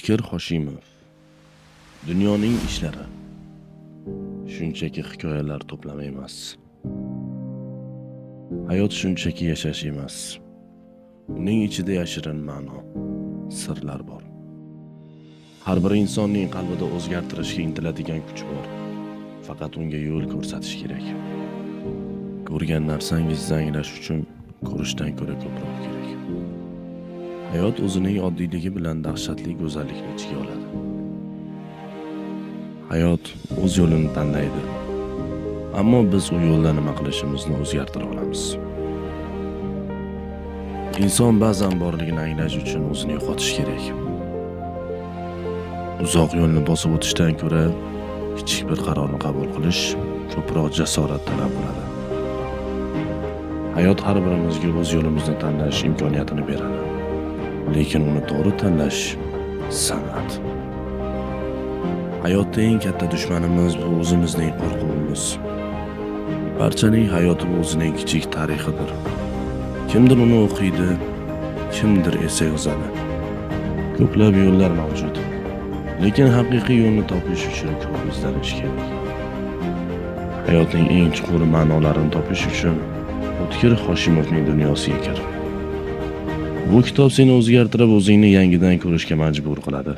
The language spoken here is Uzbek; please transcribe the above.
O'tkir Hoshimov. Dunyoning ishlari shunchaki hikoyalar to'plami emas. Hayot shunchaki yashash emas. Uning ichida yashirin ma'no, sirlar bor. Har bir insonning qalbida o'zgartirishga intiladigan kuch bor. Faqat unga yo'l ko'rsatish kerak. Ko'rgan narsangiz anglash uchun ko'rishdan ko'ra ko'proq kerak. Hayot o'zining oddiyligi bilan dahshatli go'zallikni ichiga oladi. Hayot o'z yo'lini tanlaydi. Ammo biz u yo'lda nima qilishimizni o'zgartira olamiz. Inson ba'zan borligini anglash uchun o'zini yo'qotish kerak. Uzoq yo'lni bosib o'tishdan ko'ra kichik bir qarorni qabul qilish ko'proq jasorat talab qiladi. Hayot har birimizga o'z yo'limizni tanlash imkoniyatini beradi. Lekin uni to'g'ri tanlash san'at. Hayotda eng katta dushmanimiz bu o'zimizning qo'rquvimiz. Barchaning hayoti o'zining kichik tarixidir. Kimdir uni o'qiydi, kimdir esa yozadi. Ko'plab yo'llar mavjud. Lekin haqiqiy yo'lni topish uchun ko'p izlanish kerak. Hayotning eng chuqur ma'nolarini topish uchun O'tkir Hoshimovning dunyosiga kir. Bu kitob seni o'zgartirib, o'zingni yangidan ko'rishga majbur qiladi.